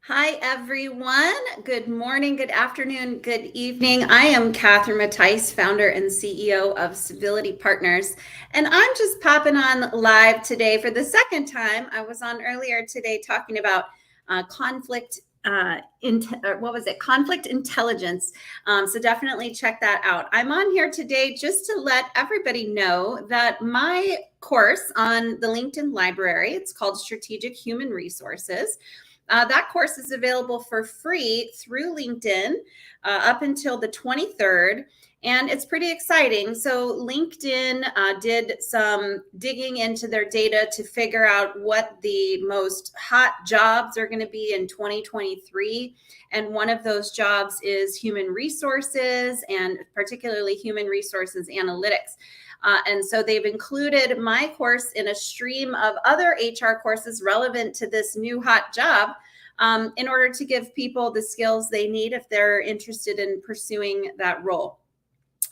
Hi, everyone. Good morning, good afternoon, good evening. I am Catherine Mattice, founder and CEO of Civility Partners, and I'm just popping on live today for the second time. I was on earlier today talking about conflict. What was it? Conflict intelligence. So definitely check that out. I'm on here today just to let everybody know that my course on the LinkedIn library, it's called Strategic Human Resources. That course is available for free through LinkedIn up until the 23rd. And it's pretty exciting. So, LinkedIn did some digging into their data to figure out what the most hot jobs are going to be in 2023. And one of those jobs is human resources, and particularly human resources analytics. And so they've included my course in a stream of other HR courses relevant to this new hot job in order to give people the skills they need if they're interested in pursuing that role.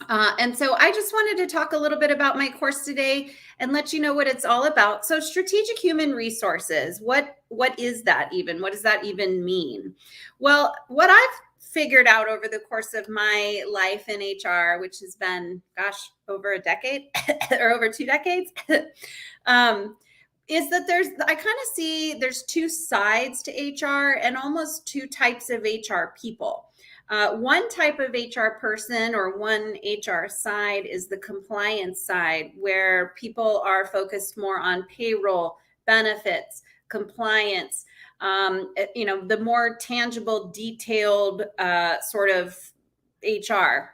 And so I just wanted to talk a little bit about my course today and let you know what it's all about. So strategic human resources, what is that even? What does that even mean? Well, what I've figured out over the course of my life in HR, which has been, over a decade or over 2 decades, is that I kind of see there's two sides to HR and almost two types of HR people. One type of HR person or one HR side is the compliance side, where people are focused more on payroll, benefits, compliance, the more tangible, detailed sort of HR.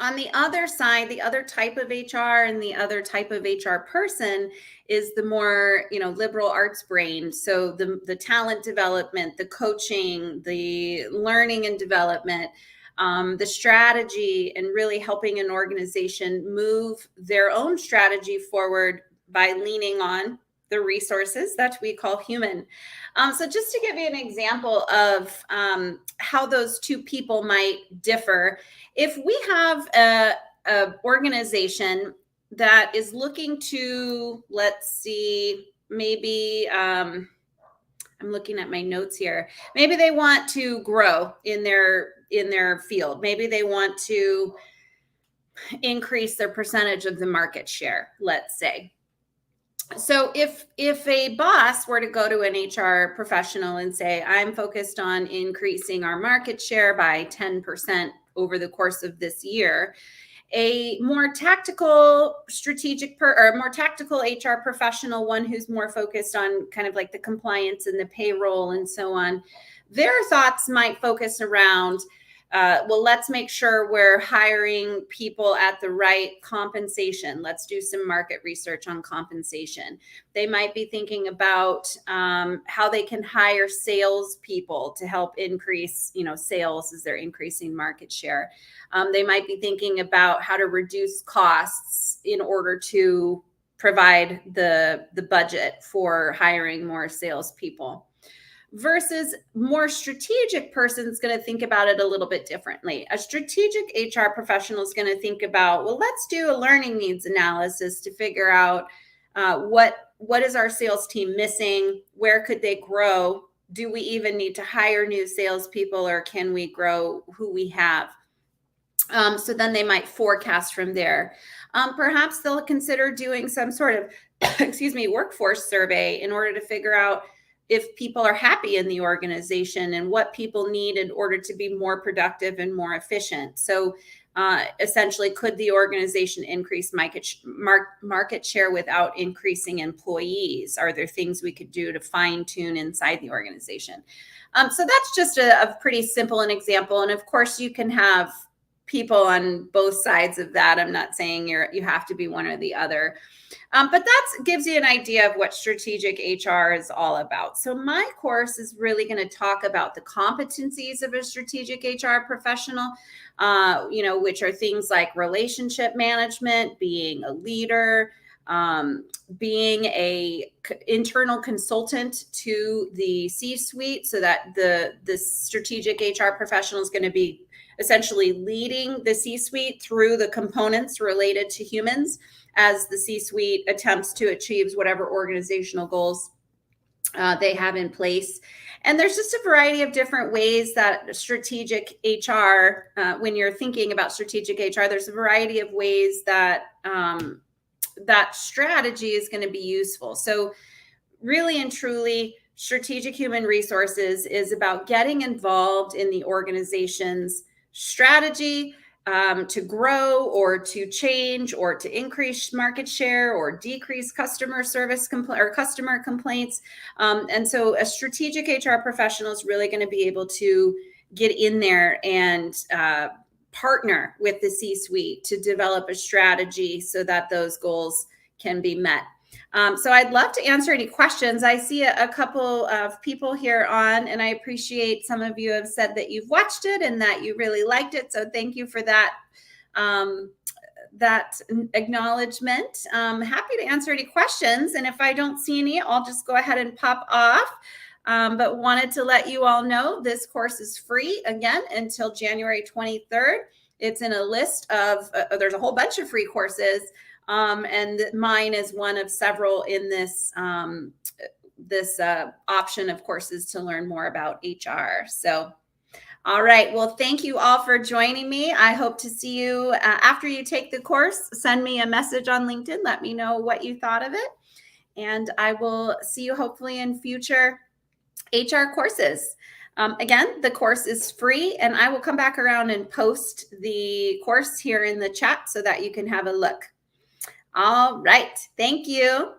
On the other side, the other type of HR and the other type of HR person is the more, liberal arts brain. So the talent development, the coaching, the learning and development, the strategy, and really helping an organization move their own strategy forward by leaning on the resources that we call human. So just to give you an example of how those two people might differ, if we have a organization that is looking to, let's see, maybe I'm looking at my notes here. Maybe they want to grow in their field. Maybe they want to increase their percentage of the market share, let's say. So if a boss were to go to an HR professional and say, I'm focused on increasing our market share by 10% over the course of this year, a more tactical more tactical HR professional, one who's more focused on kind of like the compliance and the payroll and so on, their thoughts might focus around, well, let's make sure we're hiring people at the right compensation. Let's do some market research on compensation. They might be thinking about how they can hire salespeople to help increase, sales as they're increasing market share. They might be thinking about how to reduce costs in order to provide the budget for hiring more salespeople. Versus more strategic person is going to think about it a little bit differently. A strategic HR professional is going to think about, well, let's do a learning needs analysis to figure out what is our sales team missing? Where could they grow? Do we even need to hire new salespeople, or can we grow who we have? So then they might forecast from there. Perhaps they'll consider doing some sort of, workforce survey in order to figure out if people are happy in the organization and what people need in order to be more productive and more efficient. So essentially, could the organization increase market share without increasing employees? Are there things we could do to fine tune inside the organization? So that's just a pretty simple an example. And of course, you can have people on both sides of that. I'm not saying you have to be one or the other. But that gives you an idea of what strategic HR is all about. So my course is really going to talk about the competencies of a strategic HR professional, which are things like relationship management, being a leader, being a internal consultant to the C-suite, so that the strategic HR professional is going to be essentially leading the C-suite through the components related to humans as the C-suite attempts to achieve whatever organizational goals they have in place. And there's just a variety of different ways that strategic HR, when you're thinking about strategic HR, there's a variety of ways that that strategy is going to be useful. So really and truly, strategic human resources is about getting involved in the organization's strategy, to grow or to change or to increase market share or decrease customer service or customer complaints. And so a strategic HR professional is really going to be able to get in there and partner with the C-suite to develop a strategy so that those goals can be met. So I'd love to answer any questions. I see a couple of people here on, and I appreciate some of you have said that you've watched it and that you really liked it. So thank you for that, that acknowledgement. Happy to answer any questions. And if I don't see any, I'll just go ahead and pop off. But wanted to let you all know this course is free again until January 23rd. It's in a list of, there's a whole bunch of free courses. And mine is one of several in this option of courses to learn more about HR. So, all right. Well, thank you all for joining me. I hope to see you after you take the course. Send me a message on LinkedIn. Let me know what you thought of it. And I will see you hopefully in future HR courses. Again, the course is free, and I will come back around and post the course here in the chat so that you can have a look. All right. Thank you.